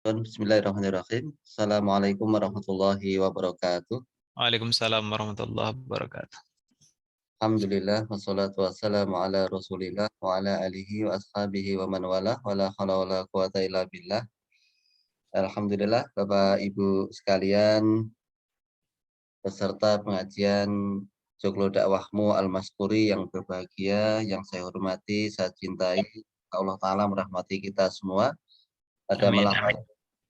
Bismillahirrahmanirrahim. Assalamualaikum warahmatullahi wabarakatuh. Waalaikumsalam warahmatullahi wabarakatuh. Alhamdulillah wassalatu wassalamu ala Rasulillah wa ala alihi wa ashabihi wa man wala wala haula wala quwata illa billah. Alhamdulillah Bapak Ibu sekalian peserta pengajian Joglo Dakwahmu Al-Maskuri yang berbahagia, yang saya hormati, saya cintai, Allah Ta'ala merahmati kita semua. Pada Amin. malam hari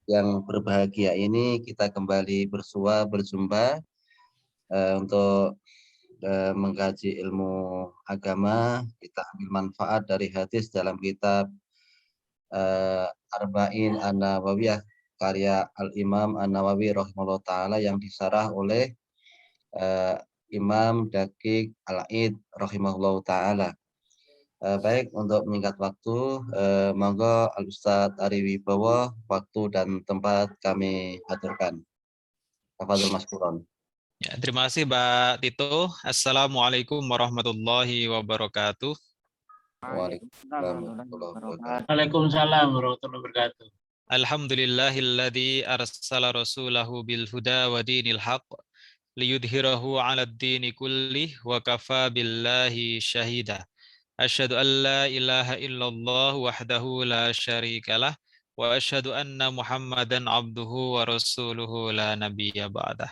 yang berbahagia ini kita kembali berjumpa untuk mengkaji ilmu agama, kita ambil manfaat dari hadis dalam kitab Arba'in An-Nawawiyah karya Al-Imam An-Nawawi rahimahullah ta'ala yang disarah oleh Imam Daqiq Al-Aid rahimahullah ta'ala. Baik, untuk meningkat waktu, monggo Al-Ustadz Ari Wibowo, waktu dan tempat kami aturkan. Tafadhol Mas Kuron. Ya, terima kasih Mbak Tito. Assalamualaikum warahmatullahi wabarakatuh. Waalaikumsalam warahmatullahi wabarakatuh. Alhamdulillahilladzi arsala rasulahu bil huda wa dinil haq liyudhhirahu 'alad dini kullih wa kafa billahi syahida. Asyhadu an la ilaha illallah wahdahu la syarikalah wa asyhadu anna Muhammadan abduhu wa rasuluhu la nabiyya ba'dah.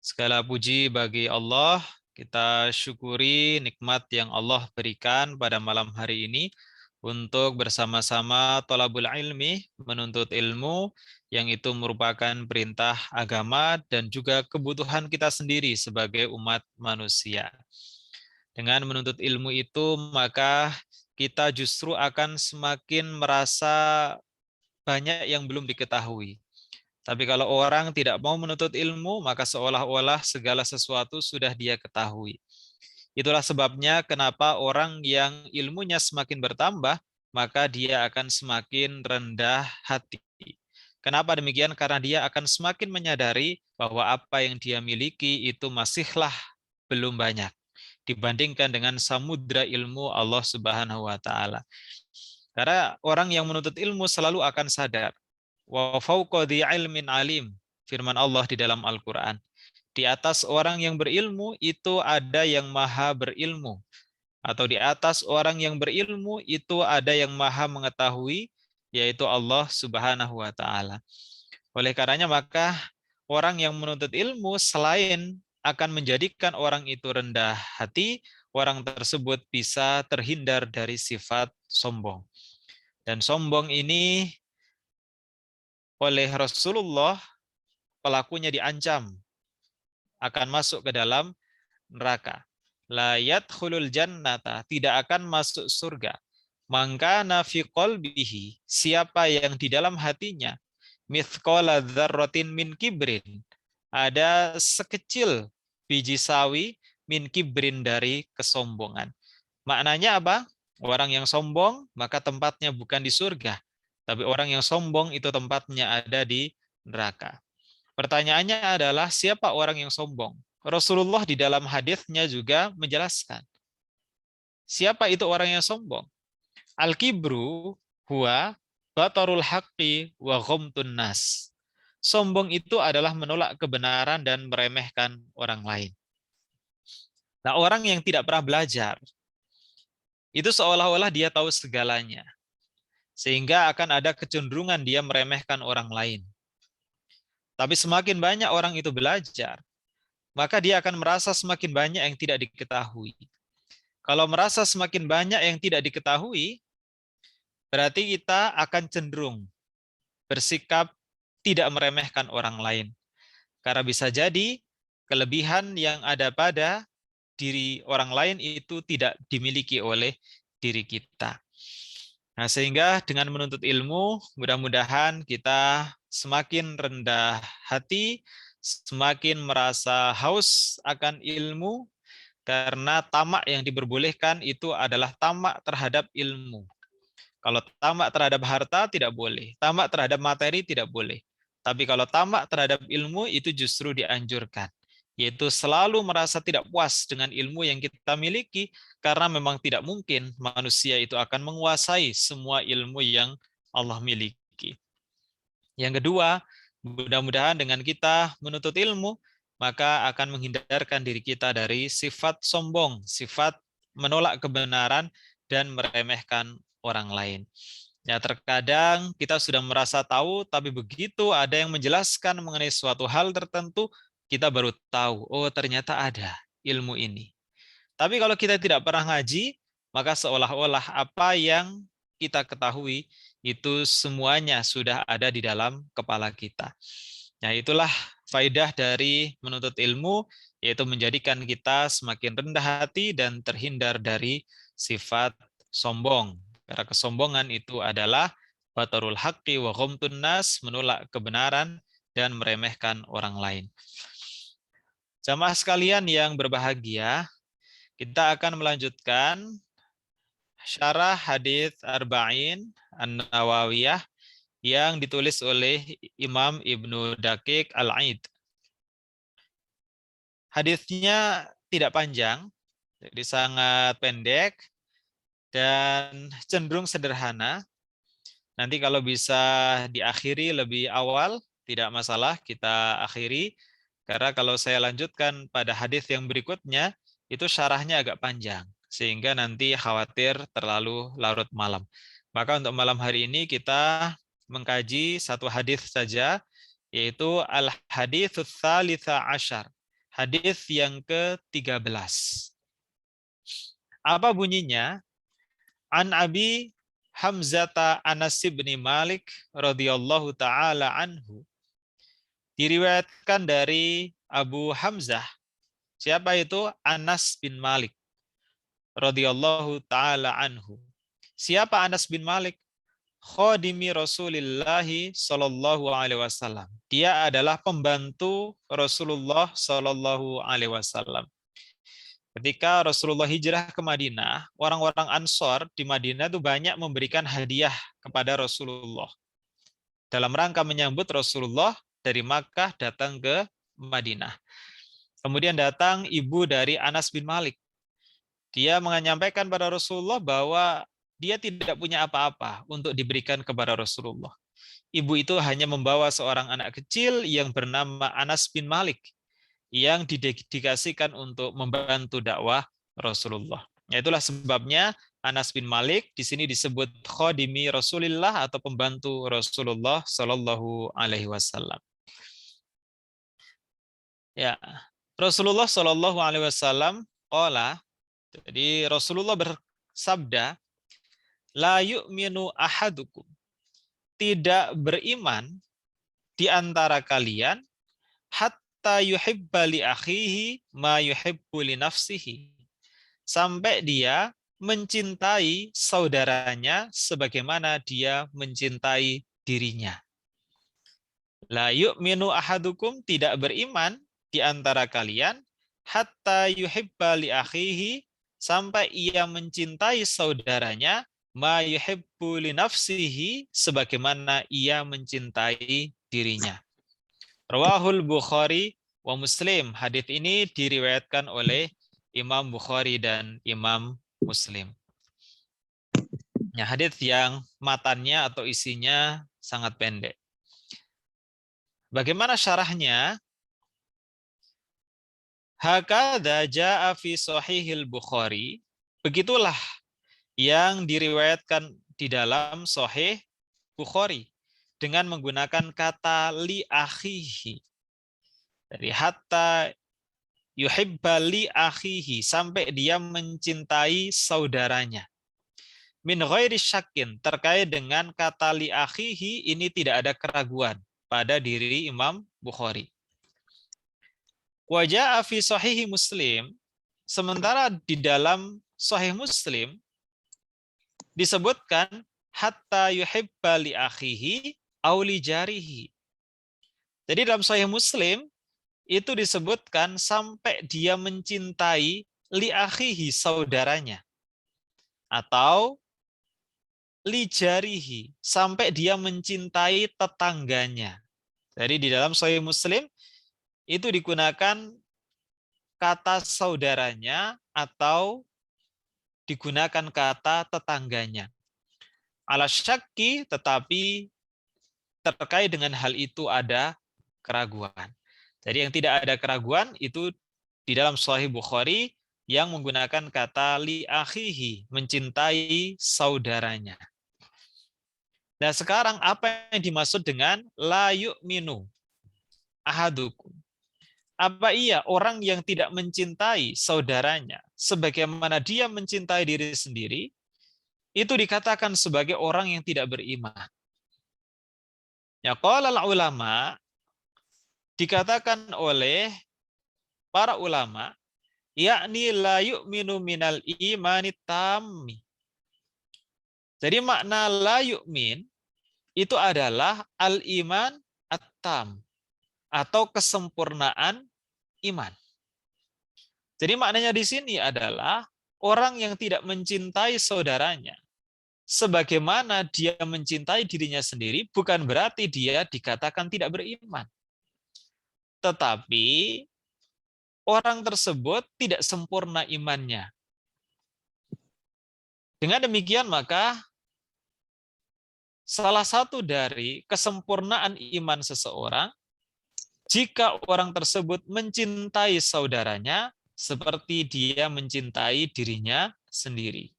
Segala puji bagi Allah, kita syukuri nikmat yang Allah berikan pada malam hari ini untuk bersama-sama thalabul ilmi, menuntut ilmu, yang itu merupakan perintah agama dan juga kebutuhan kita sendiri sebagai umat manusia. Dengan menuntut ilmu itu, maka kita justru akan semakin merasa banyak yang belum diketahui. Tapi kalau orang tidak mau menuntut ilmu, maka seolah-olah segala sesuatu sudah dia ketahui. Itulah sebabnya kenapa orang yang ilmunya semakin bertambah, maka dia akan semakin rendah hati. Kenapa demikian? Karena dia akan semakin menyadari bahwa apa yang dia miliki itu masihlah belum banyak dibandingkan dengan samudra ilmu Allah Subhanahu wa taala. Karena orang yang menuntut ilmu selalu akan sadar, wa fauqa dzi ilmin alim, firman Allah di dalam Al-Qur'an. Di atas orang yang berilmu itu ada yang maha berilmu, atau di atas orang yang berilmu itu ada yang maha mengetahui, yaitu Allah Subhanahu wa taala. Oleh karenanya maka orang yang menuntut ilmu selain akan menjadikan orang itu rendah hati, orang tersebut bisa terhindar dari sifat sombong. Dan sombong ini oleh Rasulullah pelakunya diancam akan masuk ke dalam neraka. La yadkhulul jannata, tidak akan masuk surga. Mangkana fi qalbihi, siapa yang di dalam hatinya mithqala dzarratin min kibrin, ada sekecil biji sawi min kibrin dari kesombongan. Maknanya apa? Orang yang sombong maka tempatnya bukan di surga, tapi orang yang sombong itu tempatnya ada di neraka. Pertanyaannya adalah siapa orang yang sombong? Rasulullah di dalam hadisnya juga menjelaskan. Siapa itu orang yang sombong? Al-kibru huwa batarul haqqi wa ghamtun nas. Sombong itu adalah menolak kebenaran dan meremehkan orang lain. Nah, orang yang tidak pernah belajar, itu seolah-olah dia tahu segalanya. Sehingga akan ada kecenderungan dia meremehkan orang lain. Tapi semakin banyak orang itu belajar, maka dia akan merasa semakin banyak yang tidak diketahui. Kalau merasa semakin banyak yang tidak diketahui, berarti kita akan cenderung bersikap tidak meremehkan orang lain. Karena bisa jadi kelebihan yang ada pada diri orang lain itu tidak dimiliki oleh diri kita. Nah, sehingga dengan menuntut ilmu, mudah-mudahan kita semakin rendah hati, semakin merasa haus akan ilmu, karena tamak yang diperbolehkan itu adalah tamak terhadap ilmu. Kalau tamak terhadap harta tidak boleh, tamak terhadap materi tidak boleh. Tapi kalau tamak terhadap ilmu itu justru dianjurkan, yaitu selalu merasa tidak puas dengan ilmu yang kita miliki, karena memang tidak mungkin manusia itu akan menguasai semua ilmu yang Allah miliki. Yang kedua, mudah-mudahan dengan kita menuntut ilmu, maka akan menghindarkan diri kita dari sifat sombong, sifat menolak kebenaran, dan meremehkan orang lain. Ya, terkadang kita sudah merasa tahu, tapi begitu ada yang menjelaskan mengenai suatu hal tertentu, kita baru tahu, oh ternyata ada ilmu ini. Tapi kalau kita tidak pernah ngaji, maka seolah-olah apa yang kita ketahui itu semuanya sudah ada di dalam kepala kita. Nah, itulah faidah dari menuntut ilmu, yaitu menjadikan kita semakin rendah hati dan terhindar dari sifat sombong. Karena kesombongan itu adalah batarul haqqi wa ghamtun nas, menolak kebenaran dan meremehkan orang lain. Jamaah sekalian yang berbahagia, kita akan melanjutkan syarah hadits Arba'in An-Nawawiyah yang ditulis oleh Imam Ibnu Daqiq Al-Aid. Haditsnya tidak panjang, jadi sangat pendek dan cenderung sederhana. Nanti kalau bisa diakhiri lebih awal, tidak masalah, kita akhiri. Karena kalau saya lanjutkan pada hadis yang berikutnya, itu syarahnya agak panjang. Sehingga nanti khawatir terlalu larut malam. Maka untuk malam hari ini kita mengkaji satu hadis saja, yaitu Al-Haditsus Tsalitsa Asyar. Hadis yang ke-13. Apa bunyinya? An Abi Hamzata Anas bin Malik radhiyallahu taala anhu. Diriwayatkan dari Abu Hamzah. Siapa itu? Anas bin Malik radhiyallahu taala anhu. Siapa Anas bin Malik? Khadimi Rasulillah sallallahu alaihi wasallam. Dia adalah pembantu Rasulullah sallallahu alaihi wasallam. Ketika Rasulullah hijrah ke Madinah, orang-orang Ansor di Madinah itu banyak memberikan hadiah kepada Rasulullah. Dalam rangka menyambut Rasulullah dari Makkah datang ke Madinah. Kemudian datang ibu dari Anas bin Malik. Dia menyampaikan pada Rasulullah bahwa dia tidak punya apa-apa untuk diberikan kepada Rasulullah. Ibu itu hanya membawa seorang anak kecil yang bernama Anas bin Malik, yang didedikasikan untuk membantu dakwah Rasulullah. Itulah sebabnya Anas bin Malik di sini disebut khadimi Rasulillah atau pembantu Rasulullah Shallallahu Alaihi Wasallam. Ya, Rasulullah Shallallahu Alaihi Wasallam qala, jadi Rasulullah bersabda, la yu'minu ahadukum, tidak beriman di antara kalian hatta yuhibba li akhihi ma yuhibbu li nafsihi, sampai dia mencintai saudaranya sebagaimana dia mencintai dirinya. La yu'minu ahadukum, tidak beriman di antara kalian hatta yuhibba li akhihi, sampai ia mencintai saudaranya ma yuhibbu li nafsihi, sebagaimana ia mencintai dirinya. Rawahul Bukhari wa Muslim. Hadits ini diriwayatkan oleh Imam Bukhari dan Imam Muslim. Ya, hadits yang matannya atau isinya sangat pendek. Bagaimana syarahnya? Hakadza jaa fi Shahihil Bukhari. Begitulah yang diriwayatkan di dalam Sahih Bukhari dengan menggunakan kata li akhihi. Dari hatta yuhibba li akhihi, sampai dia mencintai saudaranya. Min ghairi syakin, terkait dengan kata li akhihi ini tidak ada keraguan pada diri Imam Bukhari. Wa jaa fi Sahih Muslim, sementara di dalam Sahih Muslim disebutkan hatta yuhibba li akhihi aw li jarihi. Jadi dalam Sahih Muslim itu disebutkan sampai dia mencintai li akhihi, saudaranya, atau li jarihi, sampai dia mencintai tetangganya. Jadi di dalam Sahih Muslim itu digunakan kata saudaranya atau digunakan kata tetangganya. Ala syakki, tetapi terkait dengan hal itu ada keraguan. Jadi yang tidak ada keraguan itu di dalam Sahih Bukhari yang menggunakan kata li akhihi, mencintai saudaranya. Nah, sekarang apa yang dimaksud dengan la yu'minu ahadukum? Apa iya orang yang tidak mencintai saudaranya sebagaimana dia mencintai diri sendiri, itu dikatakan sebagai orang yang tidak beriman. Ya, qala ulama, dikatakan oleh para ulama, yakni la yu'minu minal imani tammi. Jadi makna la yu'min itu adalah al-iman at-tam atau kesempurnaan iman. Jadi maknanya di sini adalah orang yang tidak mencintai saudaranya sebagaimana dia mencintai dirinya sendiri, bukan berarti dia dikatakan tidak beriman. Tetapi orang tersebut tidak sempurna imannya. Dengan demikian maka salah satu dari kesempurnaan iman seseorang, jika orang tersebut mencintai saudaranya seperti dia mencintai dirinya sendiri.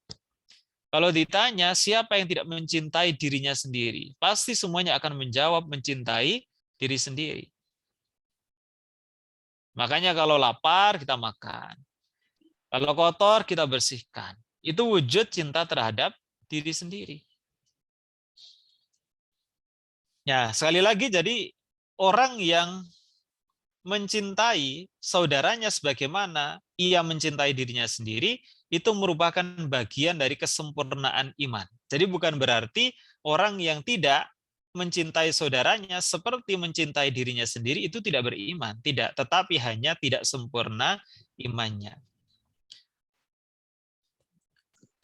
Kalau ditanya siapa yang tidak mencintai dirinya sendiri, pasti semuanya akan menjawab mencintai diri sendiri. Makanya kalau lapar kita makan. Kalau kotor kita bersihkan. Itu wujud cinta terhadap diri sendiri. Ya, sekali lagi jadi orang yang mencintai saudaranya sebagaimana ia mencintai dirinya sendiri, itu merupakan bagian dari kesempurnaan iman. Jadi bukan berarti orang yang tidak mencintai saudaranya seperti mencintai dirinya sendiri itu tidak beriman. Tidak, tetapi hanya tidak sempurna imannya.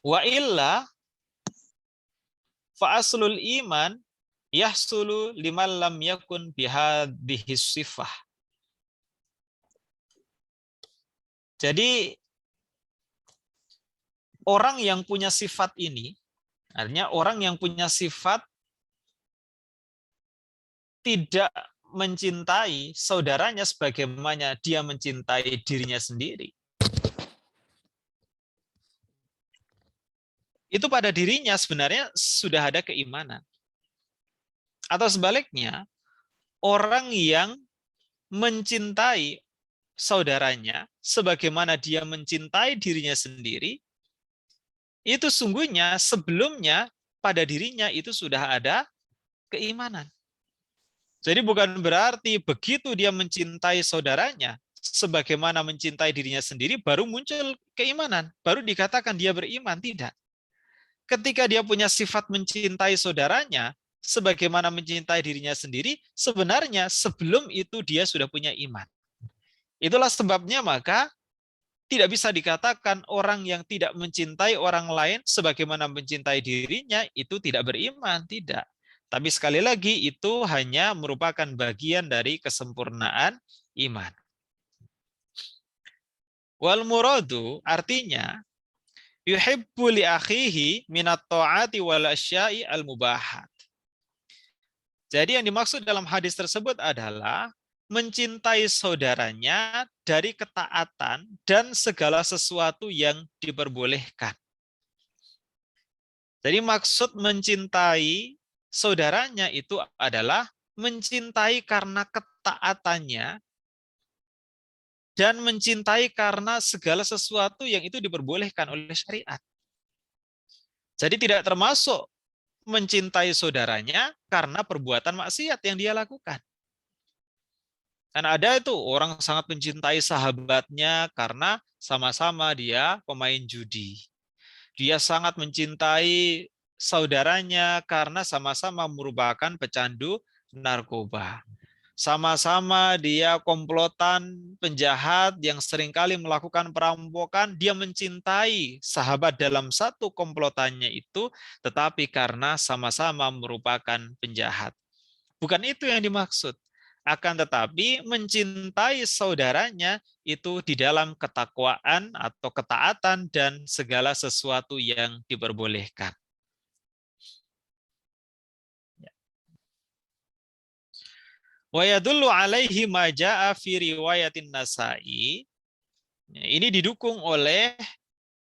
Wa illa fa aslul iman yahsulu liman lam yakun bihadhihi sifah. Jadi orang yang punya sifat ini, artinya orang yang punya sifat tidak mencintai saudaranya sebagaimana dia mencintai dirinya sendiri. Itu pada dirinya sebenarnya sudah ada keimanan. Atau sebaliknya, orang yang mencintai saudaranya sebagaimana dia mencintai dirinya sendiri, itu sungguhnya sebelumnya pada dirinya itu sudah ada keimanan. Jadi bukan berarti begitu dia mencintai saudaranya sebagaimana mencintai dirinya sendiri baru muncul keimanan, baru dikatakan dia beriman, tidak. Ketika dia punya sifat mencintai saudaranya sebagaimana mencintai dirinya sendiri, sebenarnya sebelum itu dia sudah punya iman. Itulah sebabnya maka tidak bisa dikatakan orang yang tidak mencintai orang lain sebagaimana mencintai dirinya itu tidak beriman, tidak. Tapi sekali lagi itu hanya merupakan bagian dari kesempurnaan iman. Wal muradu artinya yuhibbu li akhihi minat ta'ati wal asya'i al mubahat. Jadi yang dimaksud dalam hadis tersebut adalah mencintai saudaranya dari ketaatan dan segala sesuatu yang diperbolehkan. Jadi maksud mencintai saudaranya itu adalah mencintai karena ketaatannya dan mencintai karena segala sesuatu yang itu diperbolehkan oleh syariat. Jadi tidak termasuk mencintai saudaranya karena perbuatan maksiat yang dia lakukan. Dan ada itu orang sangat mencintai sahabatnya karena sama-sama dia pemain judi. Dia sangat mencintai saudaranya karena sama-sama merupakan pecandu narkoba. Sama-sama dia komplotan penjahat yang seringkali melakukan perampokan, dia mencintai sahabat dalam satu komplotannya itu, tetapi karena sama-sama merupakan penjahat. Bukan itu yang dimaksud. Akan tetapi mencintai saudaranya itu di dalam ketakwaan atau ketaatan dan segala sesuatu yang diperbolehkan. Wa yadullu alaihi ma jaa fi riwayatin Nasa'i. Ini didukung oleh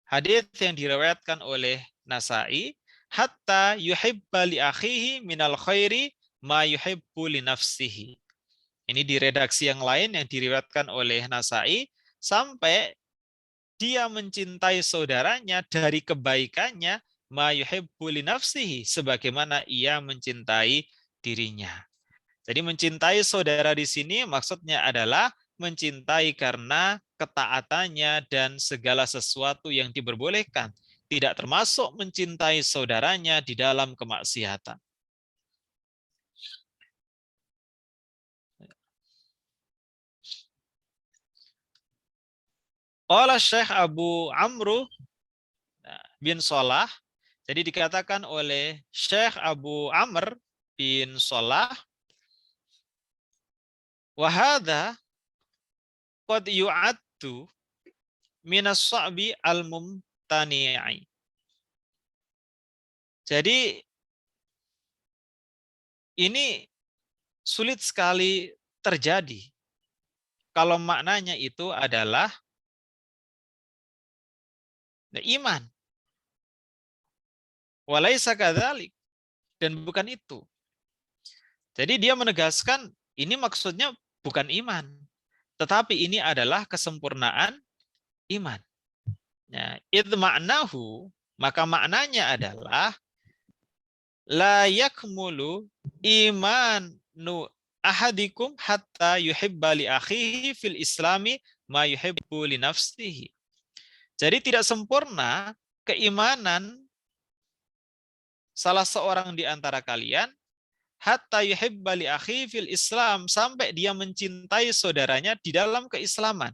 hadits yang diriwayatkan oleh Nasa'i, hatta yuhibba li akhihi minal khairi ma yuhibbu li nafsihi. Ini di redaksi yang lain yang diriwayatkan oleh Nasa'i, sampai dia mencintai saudaranya dari kebaikannya ma yuhibbu li nafsihi, sebagaimana ia mencintai dirinya. Jadi mencintai saudara di sini maksudnya adalah mencintai karena ketaatannya dan segala sesuatu yang diperbolehkan, tidak termasuk mencintai saudaranya di dalam kemaksiatan. Oleh Syekh Abu Amru bin Salah, jadi dikatakan oleh Syekh Abu Amr bin Salah, wahada qad yu'addu minas sa'bi al-mumtani'i. Jadi ini sulit sekali terjadi kalau maknanya itu adalah iman. Walaisa kadzalik, dan bukan itu. Jadi dia menegaskan ini maksudnya bukan iman, tetapi ini adalah kesempurnaan iman. Ya, id ma'nahu, maka maknanya adalah la yakmulu imanu ahadikum hatta yuhibba li akhihi fil islami ma yuhibbu li nafsihi. Jadi tidak sempurna keimanan salah seorang di antara kalian hatta yuhibba li akhihi fil Islam, sampai dia mencintai saudaranya di dalam keislaman.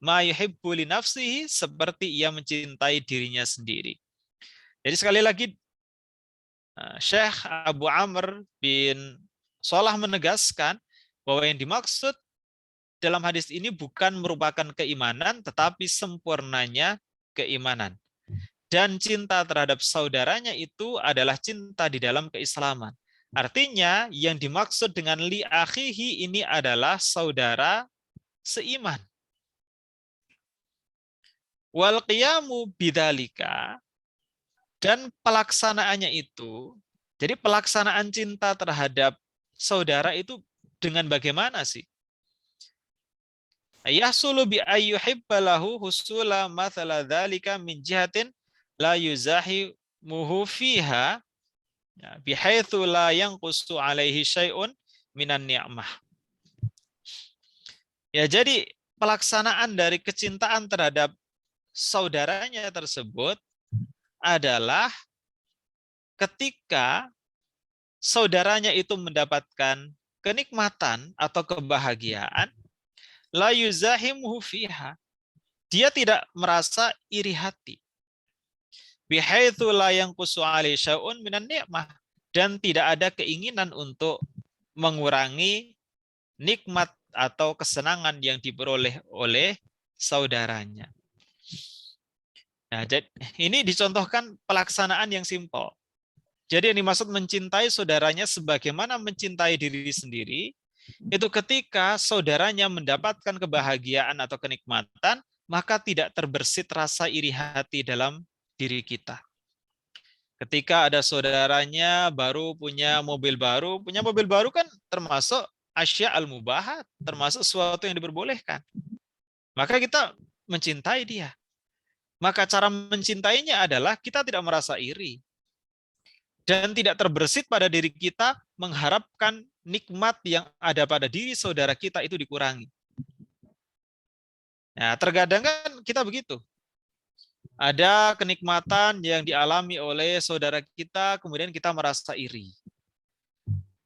Ma yuhibbu li nafsihi, seperti ia mencintai dirinya sendiri. Jadi sekali lagi Syekh Abu Amr bin Salah menegaskan bahwa yang dimaksud dalam hadis ini bukan merupakan keimanan, tetapi sempurnanya keimanan. Dan cinta terhadap saudaranya itu adalah cinta di dalam keislaman. Artinya yang dimaksud dengan li akhihi ini adalah saudara seiman. Wal qiyamu bidzalika, dan pelaksanaannya itu, jadi pelaksanaan cinta terhadap saudara itu dengan bagaimana sih? Yahsulu bi ayyuhibba lahu husula mathala dzalika min jihatin la yuzahimuhu fiha bihaitsu la yanqusu alaihi syai'un minan ni'mah. Ya, jadi pelaksanaan dari kecintaan terhadap saudaranya tersebut adalah ketika saudaranya itu mendapatkan kenikmatan atau kebahagiaan, la yuzahimuhu fiha, dia tidak merasa iri hati. Bihaitsu la yanqusu alaihi syai'un minan ni'mah, dan tidak ada keinginan untuk mengurangi nikmat atau kesenangan yang diperoleh oleh saudaranya. Nah, jadi ini dicontohkan pelaksanaan yang simpel. Jadi yang dimaksud mencintai saudaranya sebagaimana mencintai diri sendiri, itu ketika saudaranya mendapatkan kebahagiaan atau kenikmatan, maka tidak terbersit rasa iri hati dalam diri kita. Ketika ada saudaranya baru punya mobil baru kan termasuk asya al-mubahat, termasuk sesuatu yang diperbolehkan. Maka kita mencintai dia. Maka cara mencintainya adalah kita tidak merasa iri. Dan tidak terbersit pada diri kita mengharapkan nikmat yang ada pada diri saudara kita itu dikurangi. Nah, terkadang kan kita begitu. Ada kenikmatan yang dialami oleh saudara kita, kemudian kita merasa iri.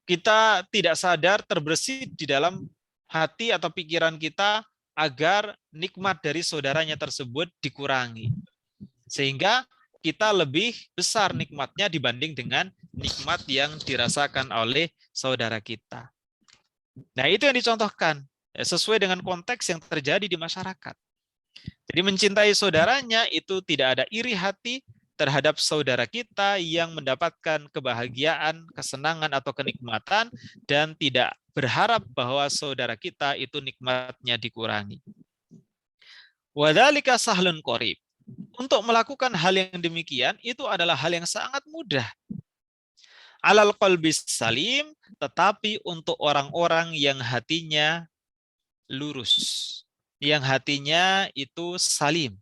Kita tidak sadar terbersit di dalam hati atau pikiran kita agar nikmat dari saudaranya tersebut dikurangi. Sehingga kita lebih besar nikmatnya dibanding dengan nikmat yang dirasakan oleh saudara kita. Nah, itu yang dicontohkan sesuai dengan konteks yang terjadi di masyarakat. Jadi mencintai saudaranya itu tidak ada iri hati terhadap saudara kita yang mendapatkan kebahagiaan, kesenangan atau kenikmatan, dan tidak berharap bahwa saudara kita itu nikmatnya dikurangi. Wadzalika sahlun qorib. Untuk melakukan hal yang demikian itu adalah hal yang sangat mudah. Alal qalbis salim, tetapi untuk orang-orang yang hatinya lurus, yang hatinya itu salim.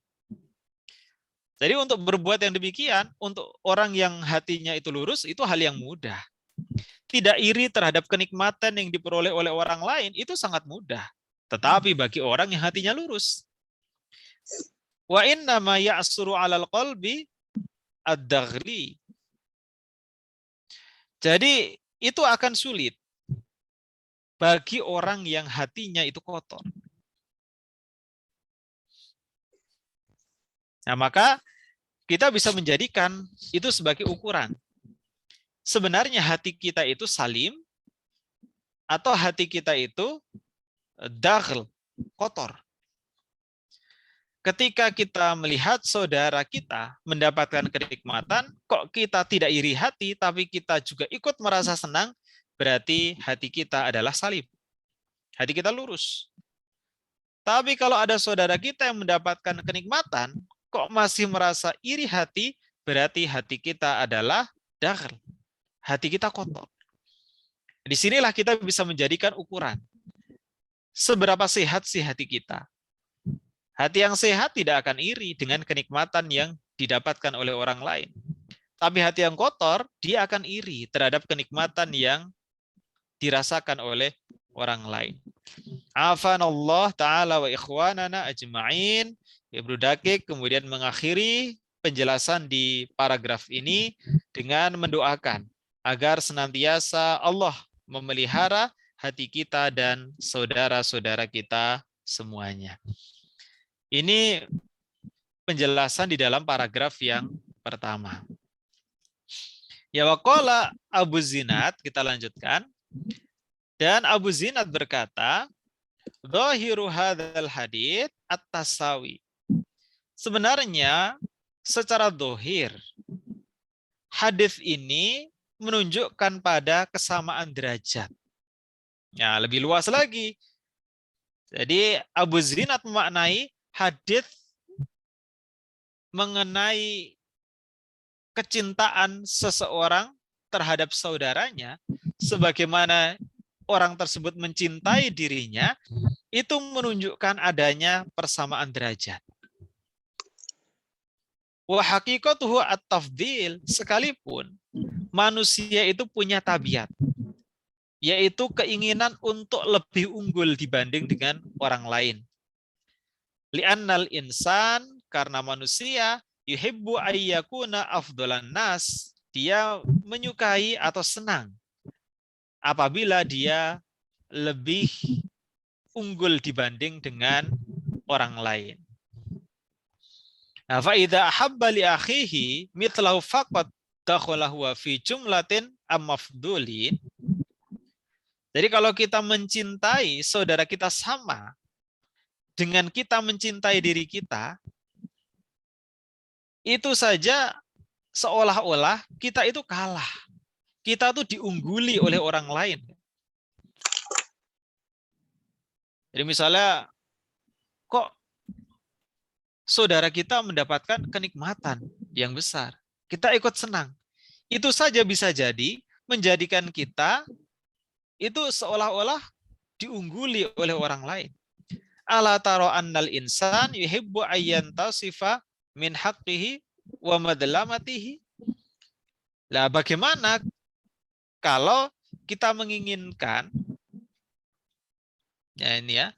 Jadi untuk berbuat yang demikian, untuk orang yang hatinya itu lurus, itu hal yang mudah. Tidak iri terhadap kenikmatan yang diperoleh oleh orang lain, itu sangat mudah. Tetapi bagi orang yang hatinya lurus, wa inna ma ya'suru 'alal qalbi ad-daghli. Jadi itu akan sulit bagi orang yang hatinya itu kotor. Nah, maka kita bisa menjadikan itu sebagai ukuran. Sebenarnya hati kita itu salim atau hati kita itu daghl, kotor. Ketika kita melihat saudara kita mendapatkan kenikmatan, kok kita tidak iri hati, tapi kita juga ikut merasa senang, berarti hati kita adalah salim. Hati kita lurus. Tapi kalau ada saudara kita yang mendapatkan kenikmatan, kok masih merasa iri hati, berarti hati kita adalah daghl. Hati kita kotor. Disinilah kita bisa menjadikan ukuran. Seberapa sehat sih hati kita? Hati yang sehat tidak akan iri dengan kenikmatan yang didapatkan oleh orang lain. Tapi hati yang kotor, dia akan iri terhadap kenikmatan yang dirasakan oleh orang lain. Afanallah ta'ala wa ikhwanana ajma'in. Ibnu Dakik kemudian mengakhiri penjelasan di paragraf ini dengan mendoakan agar senantiasa Allah memelihara hati kita dan saudara-saudara kita semuanya. Ini penjelasan di dalam paragraf yang pertama. Ya waqala Abu Zinad, kita lanjutkan. Dan Abu Zinad berkata, dhahiru hadzal hadits at-tasawi. Sebenarnya secara dohir, hadis ini menunjukkan pada kesamaan derajat. Ya, lebih luas lagi. Jadi Abu Zinad memaknai hadis mengenai kecintaan seseorang terhadap saudaranya, sebagaimana orang tersebut mencintai dirinya, itu menunjukkan adanya persamaan derajat. Wa haqiqatuhu at-tafdil, sekalipun manusia itu punya tabiat, yaitu keinginan untuk lebih unggul dibanding dengan orang lain. Li'annal insan, karena manusia, yuhibbu ayyakuna afdolan nas, dia menyukai atau senang apabila dia lebih unggul dibanding dengan orang lain. Nah, fa idza ahabba li akhihi mithlahu faqad dakhalahu fi jumlatin am-mafdulin. Jadi kalau kita mencintai saudara kita sama dengan kita mencintai diri kita, itu saja seolah-olah kita itu kalah. Kita tuh diungguli oleh orang lain. Jadi misalnya, kok saudara kita mendapatkan kenikmatan yang besar, kita ikut senang. Itu saja bisa jadi menjadikan kita itu seolah-olah diungguli oleh orang lain. Ala taro annal insan yuhibbu ayyantasifa min haqqihi wa madlamatihi. Lah bagaimana kalau kita menginginkan, ya ini ya,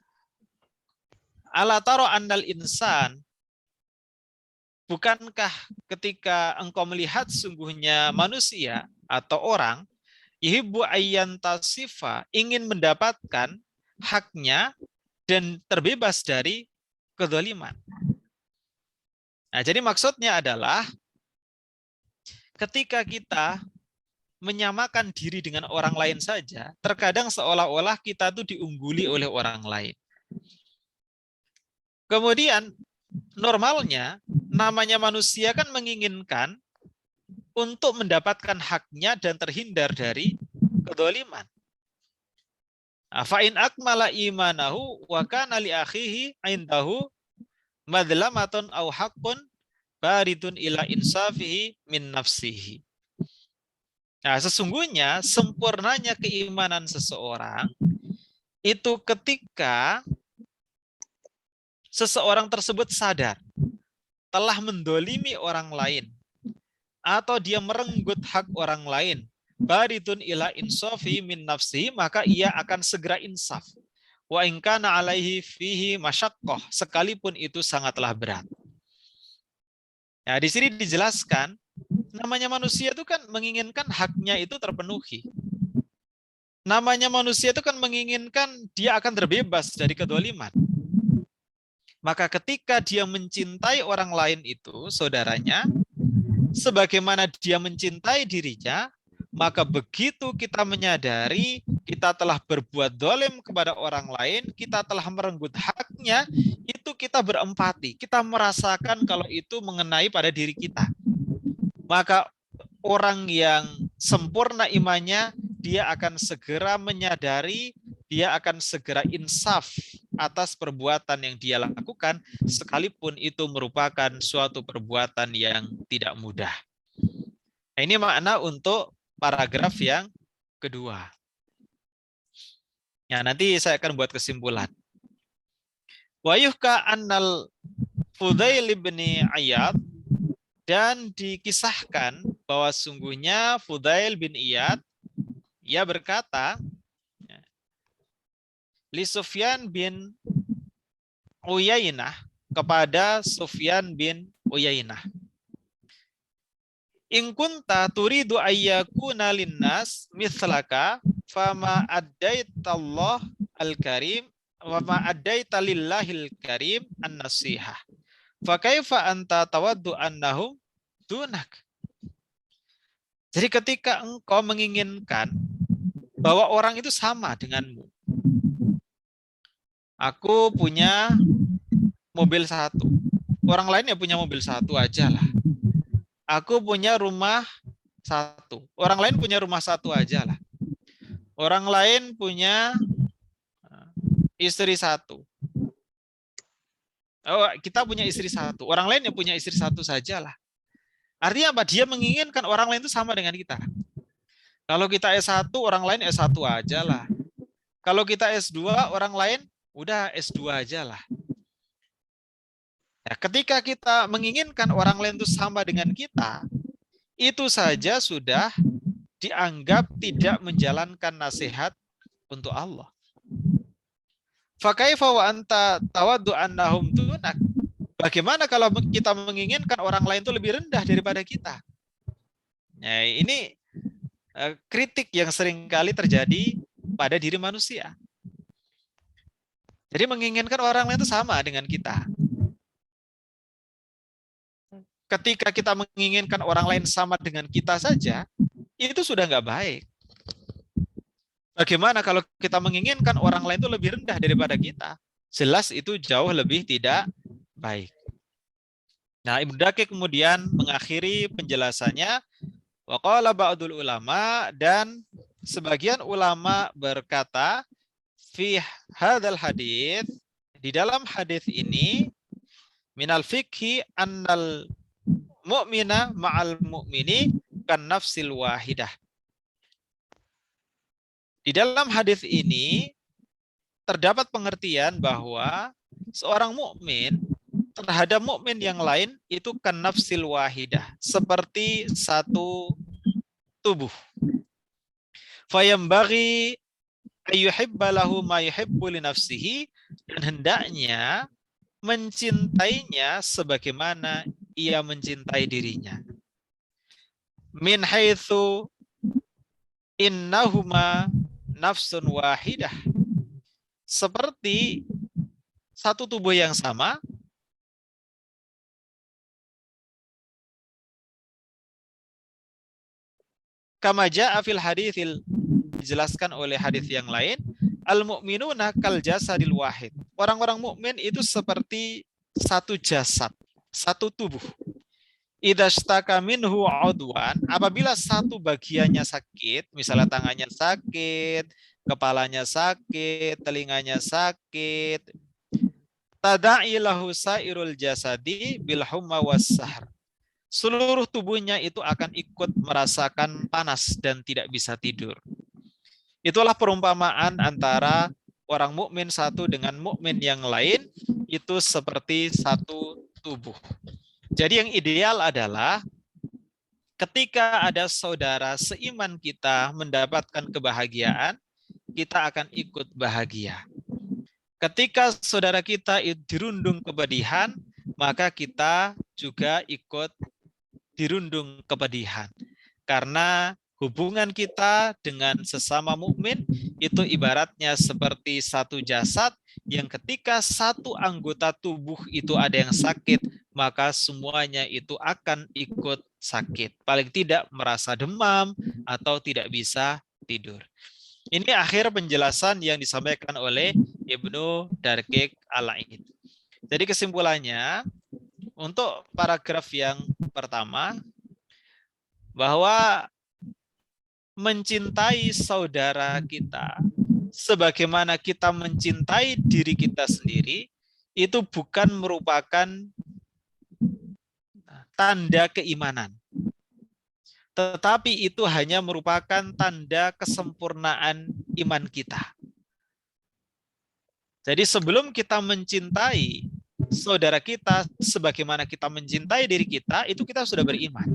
ala taro annal insan, bukankah ketika engkau melihat sungguhnya manusia atau orang, yuhibbu ayyantasifa, ingin mendapatkan haknya dan terbebas dari kedzaliman. Nah, jadi maksudnya adalah ketika kita menyamakan diri dengan orang lain saja, terkadang seolah-olah kita itu diungguli oleh orang lain. Kemudian normalnya namanya manusia kan menginginkan untuk mendapatkan haknya dan terhindar dari kedzaliman. Fa in akmala imanahu wa kana li akhihi indahu madlamatun aw haqqun baridun ila insafihi min nafsihi. Nah, sesungguhnya sempurnanya keimanan seseorang itu ketika seseorang tersebut sadar telah mendolimi orang lain atau dia merenggut hak orang lain, baridun ila insafi min nafsihi, maka ia akan segera insaf. Wa in kana alaihi fihi masyaqqah, sekalipun itu sangatlah berat. Nah, di sini dijelaskan namanya manusia itu kan menginginkan haknya itu terpenuhi. Namanya manusia itu kan menginginkan dia akan terbebas dari kedoliman. Maka ketika dia mencintai orang lain itu, saudaranya, sebagaimana dia mencintai dirinya, maka begitu kita menyadari kita telah berbuat dolim kepada orang lain, kita telah merenggut haknya, itu kita berempati, kita merasakan kalau itu mengenai pada diri kita. Maka orang yang sempurna imannya, dia akan segera menyadari, dia akan segera insaf atas perbuatan yang dia lakukan, sekalipun itu merupakan suatu perbuatan yang tidak mudah. Nah, ini makna untuk paragraf yang kedua. Ya, nanti saya akan buat kesimpulan. Wa yuhka annal Fudail bin Iyad, dan dikisahkan bahwa sungguhnya Fudail bin Iyad, ia berkata, li Sufyan bin Uyainah, kepada Sufyan bin Uyainah, in kunta turidu ayyakuna linnas mithlaka fama addaitallah al-karim wa ma addaita lillahil karim an-nasihah fa kaifa anta tawaddu annahum dunak. Jadi ketika engkau menginginkan bahwa orang itu sama denganmu, aku punya mobil satu, orang lain ya punya mobil satu aja lah. Aku punya rumah satu, orang lain punya rumah satu aja lah. Orang lain punya istri satu. Oh, kita punya istri satu, orang lain yang punya istri satu sajalah. Artinya apa? Dia menginginkan orang lain itu sama dengan kita. Kalau kita S1, orang lain S1 aja lah. Kalau kita S2, orang lain udah S2 aja lah. Ya, ketika kita menginginkan orang lain itu sama dengan kita, itu saja sudah dianggap tidak menjalankan nasihat untuk Allah. Fakaifa wa anta tawaddu annahum dunak. Bagaimana kalau kita menginginkan orang lain itu lebih rendah daripada kita? Nah, ini kritik yang seringkali terjadi pada diri manusia. Jadi menginginkan orang lain itu sama dengan kita. Ketika kita menginginkan orang lain sama dengan kita saja, itu sudah nggak baik. Bagaimana kalau kita menginginkan orang lain itu lebih rendah daripada kita? Jelas itu jauh lebih tidak baik. Nah, Ibnu Daqiq kemudian mengakhiri penjelasannya, wa qala ba'dul ulama, dan sebagian ulama berkata, fi hadzal hadits, di dalam hadis ini, minal fikhi annal mu'mina ma'al mu'mini kan nafsil wahidah. Di dalam hadis ini terdapat pengertian bahwa seorang mukmin terhadap mukmin yang lain itu kan nafsil wahidah, seperti satu tubuh. Fayambaghi ayyuhibba lahu ma yuhibbu li nafsihi, dan hendaknya mencintainya sebagaimana ia mencintai dirinya. Min haitsu innahuma nafsun wahidah, seperti satu tubuh yang sama, kama jaa fil haditsil, dijelaskan oleh hadis yang lain, al mu'minuna kal jasadil wahid. Orang-orang mukmin itu seperti satu jasad, satu tubuh. Idza shtaka minhu udwan, apabila satu bagiannya sakit, misalnya tangannya sakit, kepalanya sakit, telinganya sakit. Tada'i lahu sairul jasadi bil humma was-sahr. Seluruh tubuhnya itu akan ikut merasakan panas dan tidak bisa tidur. Itulah perumpamaan antara orang mukmin satu dengan mukmin yang lain, itu seperti satu tubuh. Jadi yang ideal adalah ketika ada saudara seiman kita mendapatkan kebahagiaan, kita akan ikut bahagia. Ketika saudara kita dirundung kepedihan, maka kita juga ikut dirundung kepedihan. Karena hubungan kita dengan sesama mukmin itu ibaratnya seperti satu jasad yang ketika satu anggota tubuh itu ada yang sakit, maka semuanya itu akan ikut sakit. Paling tidak merasa demam atau tidak bisa tidur. Ini akhir penjelasan yang disampaikan oleh Ibnu Darqiq Al-Aid. Jadi kesimpulannya, untuk paragraf yang pertama, bahwa mencintai saudara kita sebagaimana kita mencintai diri kita sendiri, itu bukan merupakan tanda keimanan. Tetapi itu hanya merupakan tanda kesempurnaan iman kita. Jadi sebelum kita mencintai saudara kita sebagaimana kita mencintai diri kita, itu kita sudah beriman.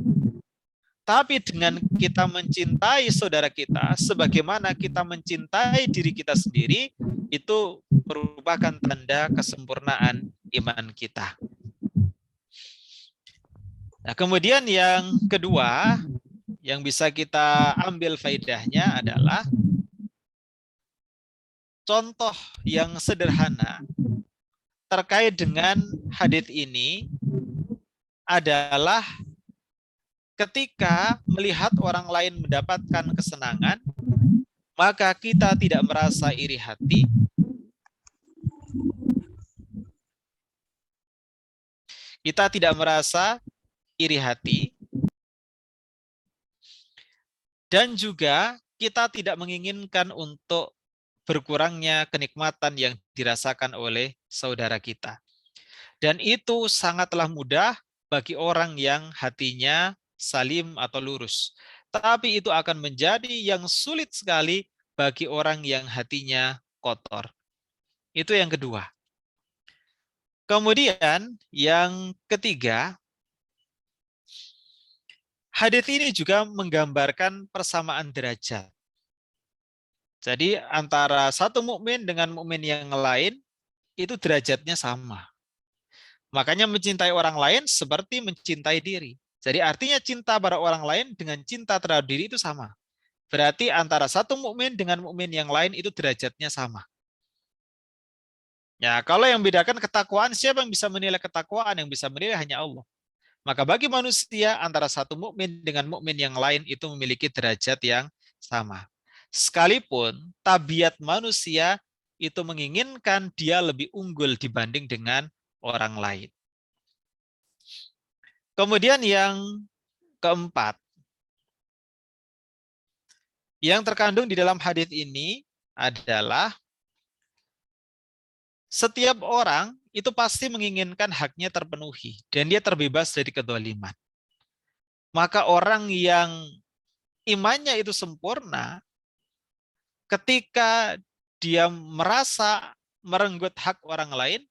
Tapi dengan kita mencintai saudara kita sebagaimana kita mencintai diri kita sendiri, itu merupakan tanda kesempurnaan iman kita. Nah, kemudian yang kedua yang bisa kita ambil faedahnya adalah contoh yang sederhana terkait dengan hadits ini adalah ketika melihat orang lain mendapatkan kesenangan, maka kita tidak merasa iri hati. Kita tidak merasa iri hati. Dan juga kita tidak menginginkan untuk berkurangnya kenikmatan yang dirasakan oleh saudara kita. Dan itu sangatlah mudah bagi orang yang hatinya salim atau lurus. Tapi itu akan menjadi yang sulit sekali bagi orang yang hatinya kotor. Itu yang kedua. Kemudian yang ketiga, hadits ini juga menggambarkan persamaan derajat. Jadi antara satu mukmin dengan mukmin yang lain itu derajatnya sama. Makanya mencintai orang lain seperti mencintai diri. Jadi artinya cinta pada orang lain dengan cinta terhadap diri itu sama. Berarti antara satu mukmin dengan mukmin yang lain itu derajatnya sama. Ya, kalau yang bedakan ketakwaan, siapa yang bisa menilai ketakwaan? Yang bisa menilai hanya Allah. Maka bagi manusia antara satu mukmin dengan mukmin yang lain itu memiliki derajat yang sama. Sekalipun tabiat manusia itu menginginkan dia lebih unggul dibanding dengan orang lain. Kemudian yang keempat, yang terkandung di dalam hadits ini adalah setiap orang itu pasti menginginkan haknya terpenuhi dan dia terbebas dari kedzaliman. Maka orang yang imannya itu sempurna, ketika dia merasa merenggut hak orang lain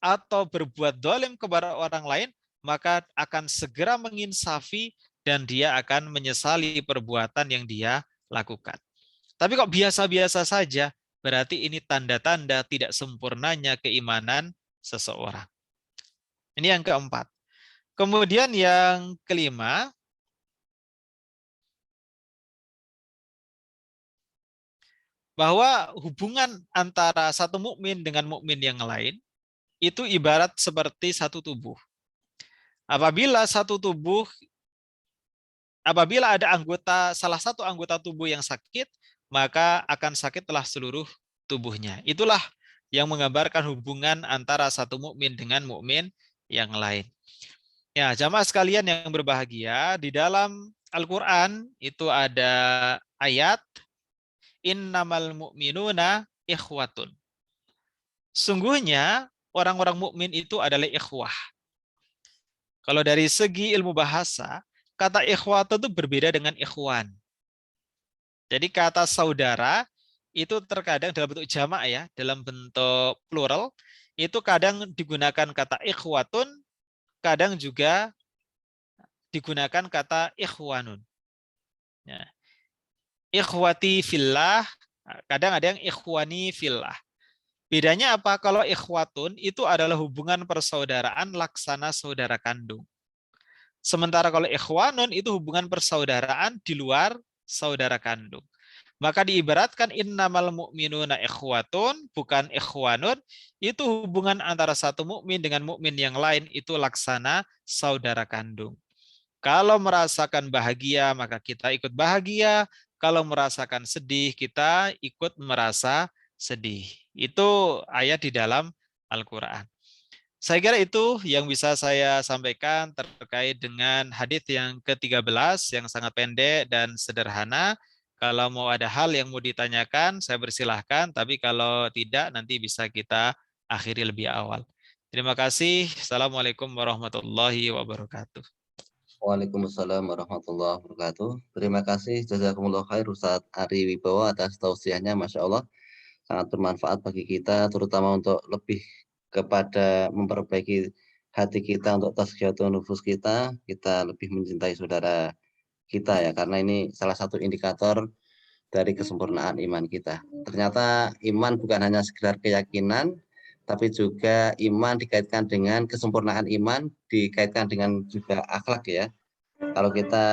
atau berbuat zalim kepada orang lain, maka akan segera menginsafi dan dia akan menyesali perbuatan yang dia lakukan. Tapi kok biasa-biasa saja, berarti ini tanda-tanda tidak sempurnanya keimanan seseorang. Ini yang keempat. Kemudian yang kelima, bahwa hubungan antara satu mukmin dengan mukmin yang lain itu ibarat seperti satu tubuh. Apabila ada salah satu anggota tubuh yang sakit, maka akan sakitlah seluruh tubuhnya. Itulah yang menggambarkan hubungan antara satu mukmin dengan mukmin yang lain. Ya, jamaah sekalian yang berbahagia, di dalam Al-Qur'an itu ada ayat innamal mu'minuna ikhwatun. Sungguhnya orang-orang mukmin itu adalah ikhwah. Kalau dari segi ilmu bahasa, kata ikhwatun itu berbeda dengan ikhwan. Jadi kata saudara itu terkadang dalam bentuk jamak ya, dalam bentuk plural, itu kadang digunakan kata ikhwatun, kadang juga digunakan kata ikhwanun. Ya. Ikhwati fillah, kadang ada yang ikhwani fillah. Bedanya apa? Kalau ikhwatun itu adalah hubungan persaudaraan laksana saudara kandung. Sementara kalau ikhwanun itu hubungan persaudaraan di luar saudara kandung. Maka diibaratkan innamal mu'minuna ikhwatun, bukan ikhwanun, itu hubungan antara satu mukmin dengan mukmin yang lain itu laksana saudara kandung. Kalau merasakan bahagia, maka kita ikut bahagia. Kalau merasakan sedih, kita ikut merasa sedih. Itu ayat di dalam Al-Quran. Saya kira itu yang bisa saya sampaikan terkait dengan hadits yang ke-13 yang sangat pendek dan sederhana. Kalau mau ada hal yang mau ditanyakan, saya persilahkan. Tapi kalau tidak, nanti bisa kita akhiri lebih awal. Terima kasih. Assalamualaikum warahmatullahi wabarakatuh. Waalaikumsalam warahmatullahi wabarakatuh. Terima kasih jazakumullah khair Ustadz Ari Wibowo atas tausiahnya, Masya Allah. Sangat bermanfaat bagi kita, terutama untuk lebih kepada memperbaiki hati kita untuk tazkiyatun nufus kita lebih mencintai saudara kita ya, karena ini salah satu indikator dari kesempurnaan iman kita. Ternyata iman bukan hanya sekedar keyakinan, tapi juga iman dikaitkan dengan kesempurnaan iman, dikaitkan dengan juga akhlak ya. Kalau kita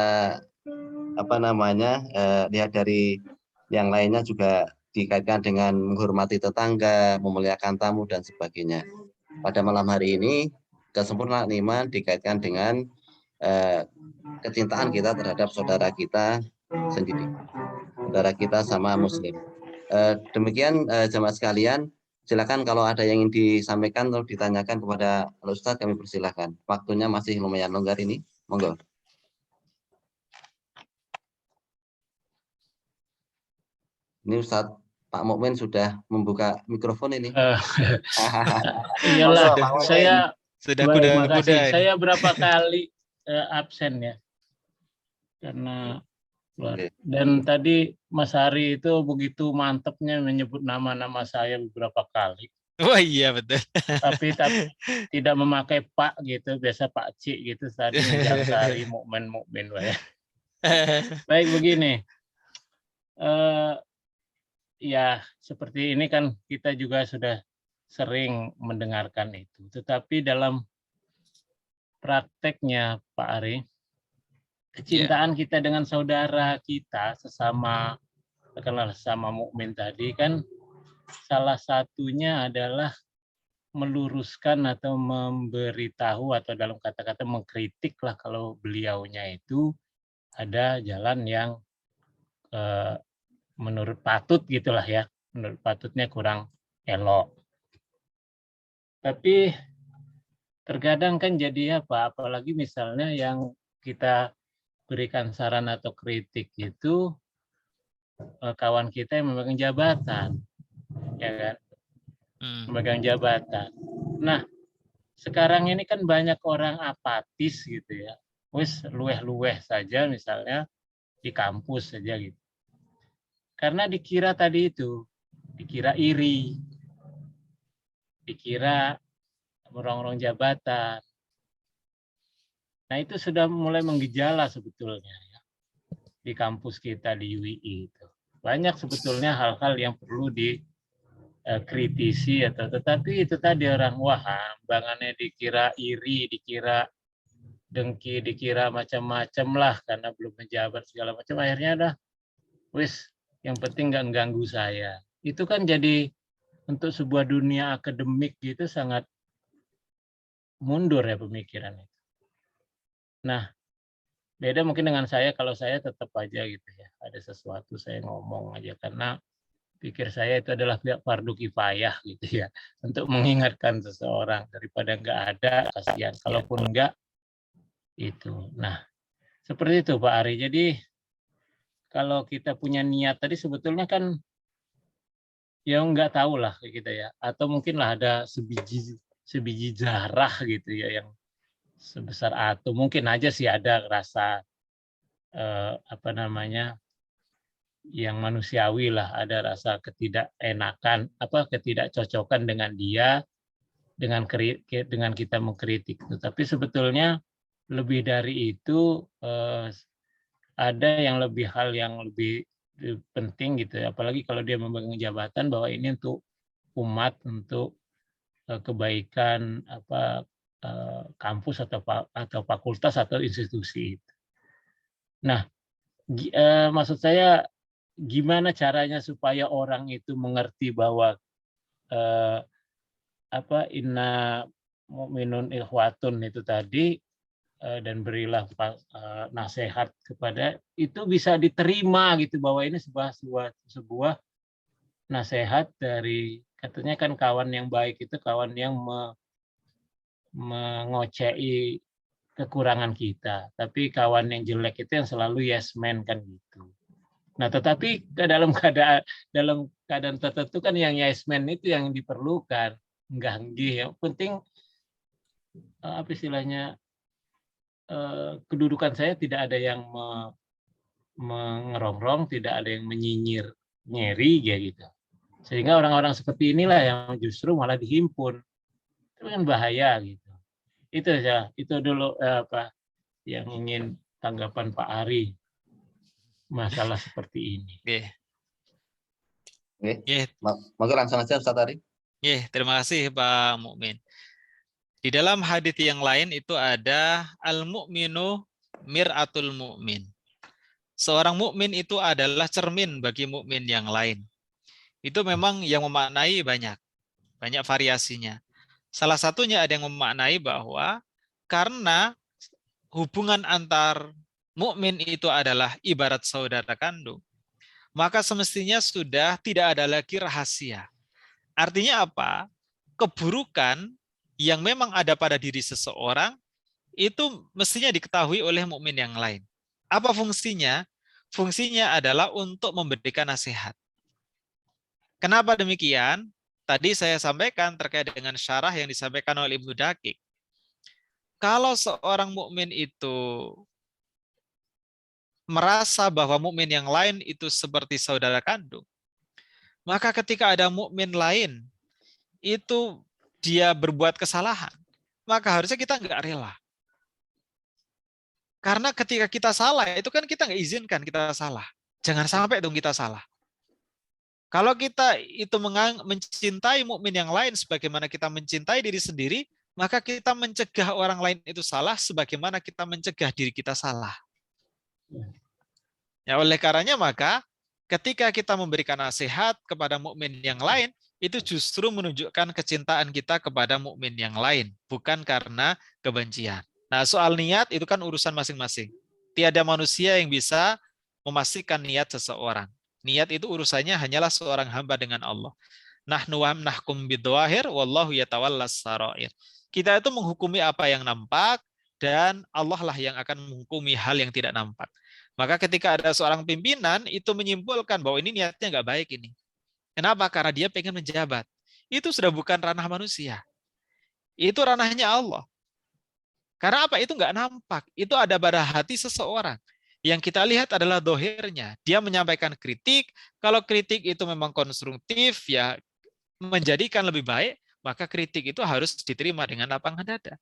lihat dari yang lainnya juga dikaitkan dengan menghormati tetangga, memuliakan tamu dan sebagainya. Pada malam hari ini kesempurnaan iman dikaitkan dengan kecintaan kita terhadap saudara kita sendiri, saudara kita sama muslim. Demikian jemaah sekalian, silakan kalau ada yang ingin disampaikan atau ditanyakan kepada Ustadz, kami persilahkan. Waktunya masih lumayan longgar ini, monggo. Ini Ustadz Pak Mukmin sudah membuka mikrofon ini. Iyalah, saya sudah terima kuda-kuda kasih. ini. Saya berapa kali absen ya, karena dan tadi Mas Hari itu begitu mantepnya menyebut nama-nama saya beberapa kali. Oh iya betul. Tapi tidak memakai Pak gitu, biasa Pak Cik gitu. Tadi Jansari Mukmin ya. Baik begini, ya seperti ini kan kita juga sudah sering mendengarkan itu. Tetapi dalam prakteknya Pak Ari, kecintaan kita dengan saudara kita sesama, katakanlah sesama mukmin tadi kan salah satunya adalah meluruskan atau memberitahu atau dalam kata-kata mengkritik lah kalau beliaunya itu ada jalan yang menurut patut gitulah ya, menurut patutnya kurang elok. Tapi terkadang kan jadi apa, apalagi misalnya yang kita berikan saran atau kritik itu kawan kita yang memegang jabatan, ya kan, memegang jabatan. Nah, sekarang ini kan banyak orang apatis gitu ya, wis luweh-luweh saja misalnya di kampus saja gitu. Karena dikira tadi itu, dikira iri, dikira merongrong jabatan. Nah itu sudah mulai menggejala sebetulnya ya, di kampus kita di UII itu. Banyak sebetulnya hal-hal yang perlu dikritisi atau tetapi itu tadi orang wah hambangannya dikira iri, dikira dengki, dikira macam-macam lah karena belum menjabat segala macam. Akhirnya dah wis yang penting nggak ganggu saya. Itu kan jadi untuk sebuah dunia akademik gitu sangat mundur ya pemikiran itu. Nah, beda mungkin dengan saya, kalau saya tetap aja gitu ya, ada sesuatu saya ngomong aja karena pikir saya itu adalah fardu kifayah gitu ya, untuk mengingatkan seseorang daripada nggak ada kasihan, kalaupun enggak itu. Nah, seperti itu Pak Ari. Jadi kalau kita punya niat tadi sebetulnya kan ya nggak tahu lah kayak kita ya, atau mungkin lah ada sebiji zarah gitu ya yang sebesar atom, mungkin aja sih ada rasa apa namanya yang manusiawi lah, ada rasa ketidakenakan, apa ketidakcocokan dengan dia, dengan kita mengkritik. Tapi sebetulnya lebih dari itu ada hal yang lebih penting gitu ya, apalagi kalau dia memegang jabatan bahwa ini untuk umat, untuk kebaikan apa kampus atau fakultas atau institusi. Nah, maksud saya gimana caranya supaya orang itu mengerti bahwa inna mu'minun ikhwatun itu tadi, dan berilah nasihat kepada, itu bisa diterima gitu, bahwa ini sebuah nasihat dari, katanya kan kawan yang baik itu kawan yang mengocei kekurangan kita, tapi kawan yang jelek itu yang selalu yes man kan gitu. Nah, tetapi dalam keadaan tertentu kan yang yes man itu yang diperlukan, enggak nggih. Yang penting apa istilahnya, kedudukan saya tidak ada yang mengerongrong, tidak ada yang menyinyir, nyeri gitu. Sehingga orang-orang seperti inilah yang justru malah dihimpun. Itu kan bahaya gitu. Itu dulu yang ingin tanggapan Pak Ari masalah seperti ini. Oke. Maka langsung aja Ustaz Ari. Terima kasih Pak Mukmin. Di dalam hadis yang lain itu ada al-mu'minu mir'atul mu'min. Seorang mukmin itu adalah cermin bagi mukmin yang lain. Itu memang yang memaknai banyak variasinya. Salah satunya ada yang memaknai bahwa karena hubungan antar mukmin itu adalah ibarat saudara kandung, maka semestinya sudah tidak ada lagi rahasia. Artinya apa? Keburukan yang memang ada pada diri seseorang itu mestinya diketahui oleh mukmin yang lain. Apa fungsinya? Fungsinya adalah untuk memberikan nasihat. Kenapa demikian? Tadi saya sampaikan terkait dengan syarah yang disampaikan oleh Ibnu Daqiq. Kalau seorang mukmin itu merasa bahwa mukmin yang lain itu seperti saudara kandung, maka ketika ada mukmin lain itu dia berbuat kesalahan, maka harusnya kita nggak rela. Karena ketika kita salah, itu kan kita nggak izinkan kita salah. Jangan sampai dong kita salah. Kalau kita itu mencintai mukmin yang lain sebagaimana kita mencintai diri sendiri, maka kita mencegah orang lain itu salah sebagaimana kita mencegah diri kita salah. Ya, oleh karenanya maka ketika kita memberikan nasihat kepada mukmin yang lain, itu justru menunjukkan kecintaan kita kepada mukmin yang lain, bukan karena kebencian. Nah, soal niat itu kan urusan masing-masing. Tiada manusia yang bisa memastikan niat seseorang. Niat itu urusannya hanyalah seorang hamba dengan Allah. Nahnu nahkum bidwahir wallahu yatawallas sarair. Kita itu menghukumi apa yang nampak dan Allah lah yang akan menghukumi hal yang tidak nampak. Maka ketika ada seorang pimpinan itu menyimpulkan bahwa ini niatnya nggak baik ini. Kenapa? Karena dia pengen menjabat. Itu sudah bukan ranah manusia. Itu ranahnya Allah. Karena apa? Itu nggak nampak. Itu ada pada hati seseorang. Yang kita lihat adalah dohirnya. Dia menyampaikan kritik. Kalau kritik itu memang konstruktif, ya menjadikan lebih baik, maka kritik itu harus diterima dengan lapang dada.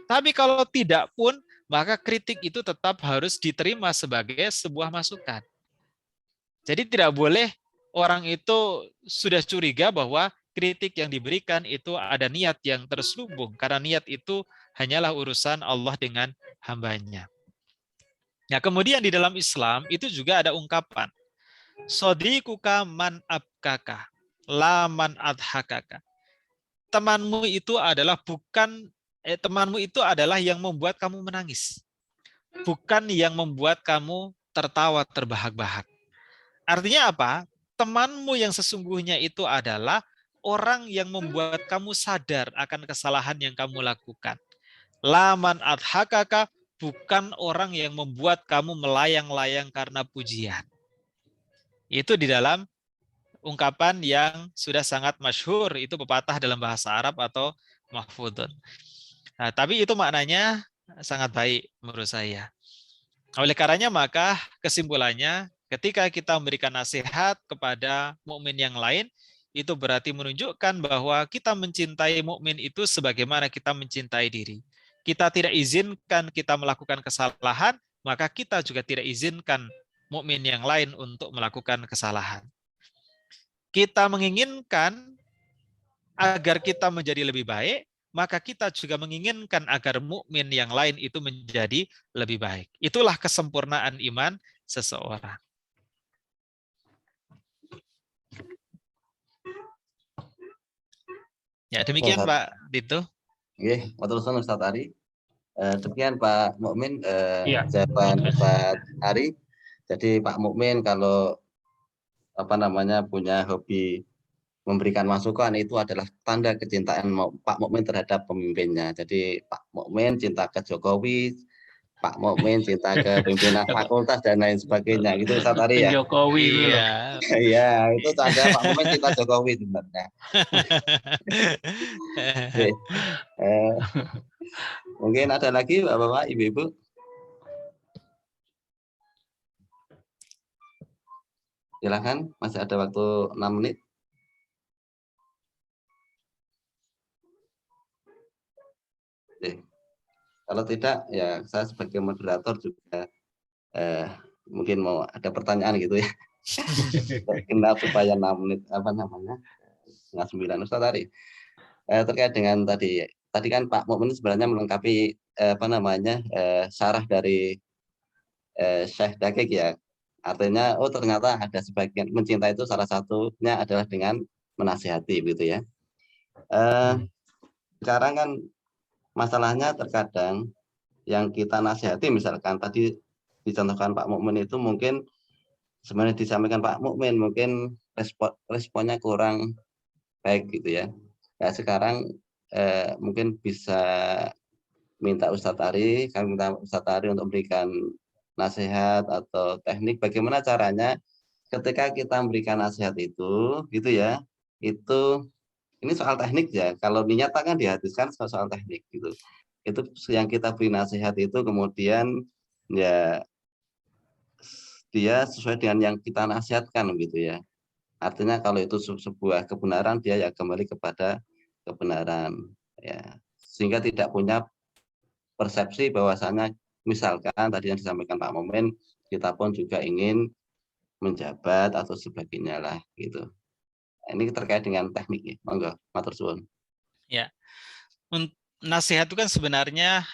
Tapi kalau tidak pun, maka kritik itu tetap harus diterima sebagai sebuah masukan. Jadi tidak boleh orang itu sudah curiga bahwa kritik yang diberikan itu ada niat yang terselubung. Karena niat itu hanyalah urusan Allah dengan hambanya. Nah, kemudian di dalam Islam itu juga ada ungkapan. Sodikuka man abkaka, la man adhakaka. Temanmu itu adalah temanmu itu adalah yang membuat kamu menangis. Bukan yang membuat kamu tertawa terbahak-bahak. Artinya apa? Temanmu yang sesungguhnya itu adalah orang yang membuat kamu sadar akan kesalahan yang kamu lakukan. Laman adhakaka, bukan orang yang membuat kamu melayang-layang karena pujian. Itu di dalam ungkapan yang sudah sangat masyhur, itu pepatah dalam bahasa Arab atau mahfudun. Nah, tapi itu maknanya sangat baik menurut saya. Oleh karenanya maka kesimpulannya ketika kita memberikan nasihat kepada mukmin yang lain itu berarti menunjukkan bahwa kita mencintai mukmin itu sebagaimana kita mencintai diri. Kita tidak izinkan kita melakukan kesalahan, maka kita juga tidak izinkan mukmin yang lain untuk melakukan kesalahan. Kita menginginkan agar kita menjadi lebih baik, maka kita juga menginginkan agar mukmin yang lain itu menjadi lebih baik. Itulah kesempurnaan iman seseorang. Ya, demikian Pak Dito. Oke, matur suwun Ustaz Ari. Demikian Pak Mukmin Iya. jawaban Ustaz Ari. Jadi Pak Mukmin kalau punya hobi memberikan masukan itu adalah tanda kecintaan Pak Mukmin terhadap pemimpinnya. Jadi Pak Mukmin cinta ke Jokowi, Pak Mukmin cinta ke pimpinan fakultas dan lain sebagainya. Gitu Ustaz Ari ya. Jokowi dulu. Iya. Iya, itu tanda Pak Mukmin cinta Jokowi sebenarnya. Oke. Mungkin ada lagi Bapak-bapak, Ibu-ibu? Silakan, masih ada waktu 6 menit. Oke. Kalau tidak, ya saya sebagai moderator juga mungkin mau ada pertanyaan gitu ya. Kenal supaya 6 menit setengah 9 Ustaz Ari. Terkait dengan tadi kan Pak Mukmin sebenarnya melengkapi syarah dari Syekh Daqiq ya. Artinya ternyata ada sebagian mencintai itu salah satunya adalah dengan menasihati gitu ya. Sekarang kan masalahnya terkadang yang kita nasihati misalkan tadi dicontohkan Pak Mukmin itu mungkin sebenarnya disampaikan Pak Mukmin mungkin responnya kurang baik gitu ya. Ya sekarang mungkin bisa minta Ustadz Ari, kami minta Ustadz Ari untuk memberikan nasihat atau teknik bagaimana caranya ketika kita memberikan nasihat itu gitu ya, itu ini soal teknik ya, kalau dinyatakan dihabiskan soal teknik gitu. Itu yang kita beri nasihat itu kemudian ya dia sesuai dengan yang kita nasihatkan gitu ya. Artinya kalau itu sebuah kebenaran dia ya kembali kepada kebenaran ya. Sehingga tidak punya persepsi bahwasanya misalkan tadi yang disampaikan Pak Momen kita pun juga ingin menjabat atau sebagainya lah gitu. Ini terkait dengan teknik ya. Monggo, matur suwun. Ya. Nasihat itu kan sebenarnya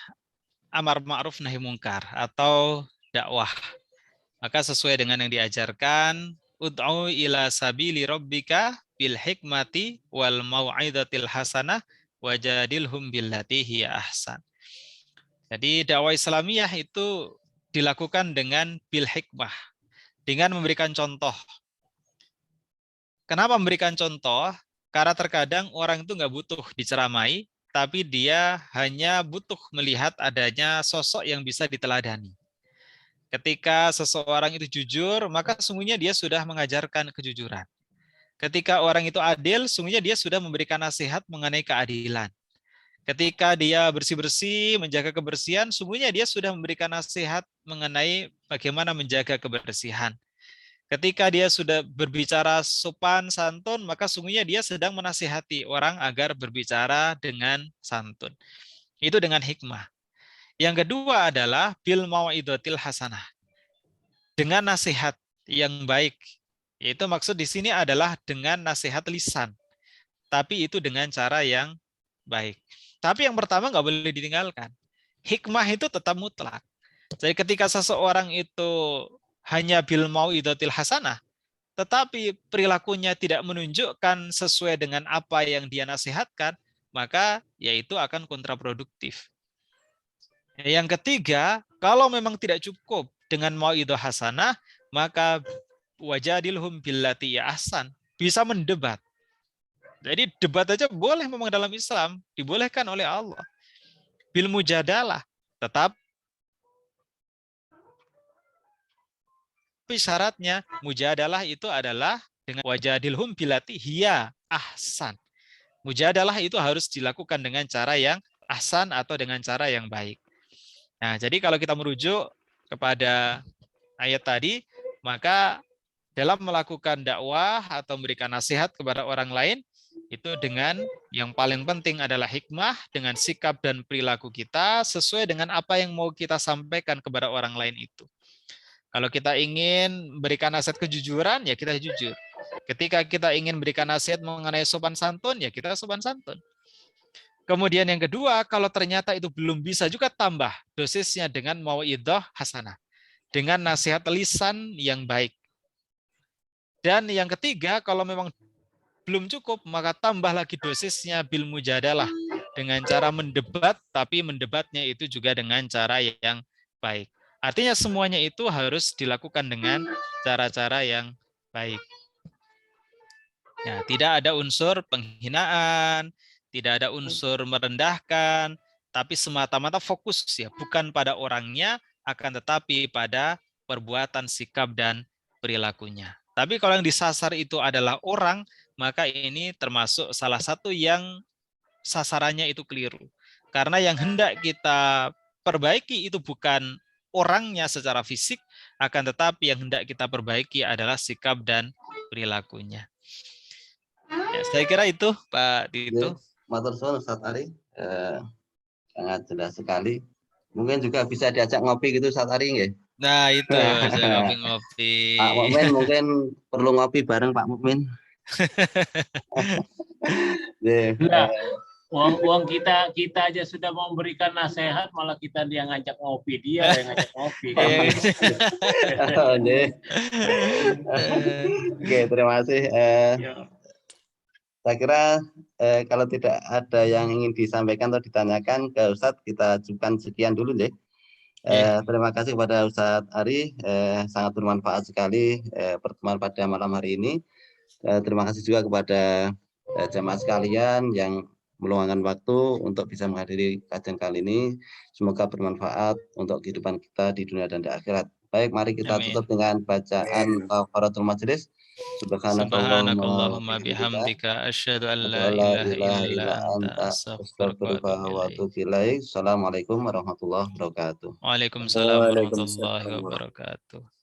amar ma'ruf nahi mungkar atau dakwah. Maka sesuai dengan yang diajarkan, ud'u ila sabili rabbika bil hikmati wal mau'izatil hasanah wajadilhum billati hiya ahsan. Jadi dakwah Islamiyah itu dilakukan dengan bil hikmah, dengan memberikan contoh. Kenapa memberikan contoh? Karena terkadang orang itu nggak butuh diceramai, tapi dia hanya butuh melihat adanya sosok yang bisa diteladani. Ketika seseorang itu jujur, maka sungguhnya dia sudah mengajarkan kejujuran. Ketika orang itu adil, sungguhnya dia sudah memberikan nasihat mengenai keadilan. Ketika dia bersih-bersih, menjaga kebersihan, sungguhnya dia sudah memberikan nasihat mengenai bagaimana menjaga kebersihan. Ketika dia sudah berbicara sopan santun, maka sungguhnya dia sedang menasihati orang agar berbicara dengan santun. Itu dengan hikmah. Yang kedua adalah bil mau'izatil hasanah. Dengan nasihat yang baik. Itu maksud di sini adalah dengan nasihat lisan. Tapi itu dengan cara yang baik. Tapi yang pertama nggak boleh ditinggalkan. Hikmah itu tetap mutlak. Jadi ketika seseorang itu hanya bil mau'izatil hasanah, tetapi perilakunya tidak menunjukkan sesuai dengan apa yang dia nasihatkan, maka yaitu akan kontraproduktif. Yang ketiga, kalau memang tidak cukup dengan mau'izah hasanah, maka wajadilhum billati ahsan, bisa mendebat. Jadi debat aja boleh memang dalam Islam, dibolehkan oleh Allah. Bil mujadalah, Tapi syaratnya mujadalah itu adalah dengan wajadilhum billati hiya ahsan. Mujadalah itu harus dilakukan dengan cara yang ahsan atau dengan cara yang baik. Nah, jadi kalau kita merujuk kepada ayat tadi, maka dalam melakukan dakwah atau memberikan nasihat kepada orang lain, itu dengan yang paling penting adalah hikmah dengan sikap dan perilaku kita sesuai dengan apa yang mau kita sampaikan kepada orang lain itu. Kalau kita ingin berikan nasihat kejujuran, ya kita jujur. Ketika kita ingin berikan nasihat mengenai sopan santun, ya kita sopan santun. Kemudian yang kedua, kalau ternyata itu belum bisa juga tambah dosisnya dengan mauidhah hasanah. Dengan nasihat lisan yang baik. Dan yang ketiga, kalau memang belum cukup, maka tambah lagi dosisnya bil mujadalah. Dengan cara mendebat, tapi mendebatnya itu juga dengan cara yang baik. Artinya semuanya itu harus dilakukan dengan cara-cara yang baik. Ya, tidak ada unsur penghinaan, tidak ada unsur merendahkan, tapi semata-mata fokus ya, bukan pada orangnya, akan tetapi pada perbuatan, sikap, dan perilakunya. Tapi kalau yang disasar itu adalah orang, maka ini termasuk salah satu yang sasarannya itu keliru. Karena yang hendak kita perbaiki itu bukan orangnya secara fisik, akan tetapi yang hendak kita perbaiki adalah sikap dan perilakunya. Ya, saya kira itu Pak Tito. Matur suwun Ustaz Ari, sangat jelas sekali. Mungkin juga bisa diajak ngopi gitu Ustaz Ari nggih. Nah itu, saya ngopi-ngopi. Pak Mukmin mungkin perlu ngopi bareng Pak Mukmin. Uang kita aja sudah memberikan nasihat, malah kita dia ngajak ngopi, dia yang ngajak ngopi. Oke, terima kasih. Saya kira kalau tidak ada yang ingin disampaikan atau ditanyakan ke Ustadz, kita ajukan sekian dulu deh. Terima kasih kepada Ustadz Ari, sangat bermanfaat sekali pertemuan pada malam hari ini. Terima kasih juga kepada jamaah sekalian yang meluangkan waktu untuk bisa menghadiri kajian kali ini. Semoga bermanfaat untuk kehidupan kita di dunia dan di akhirat. Baik, mari kita tutup dengan bacaan kafaratul majelis. Subhanakallahumma bihamdika asyhadu an la ilaha illa anta astaghfiruka wa atubu ilaik. Assalamualaikum warahmatullahi wabarakatuh. Waalaikumsalam warahmatullahi wabarakatuh.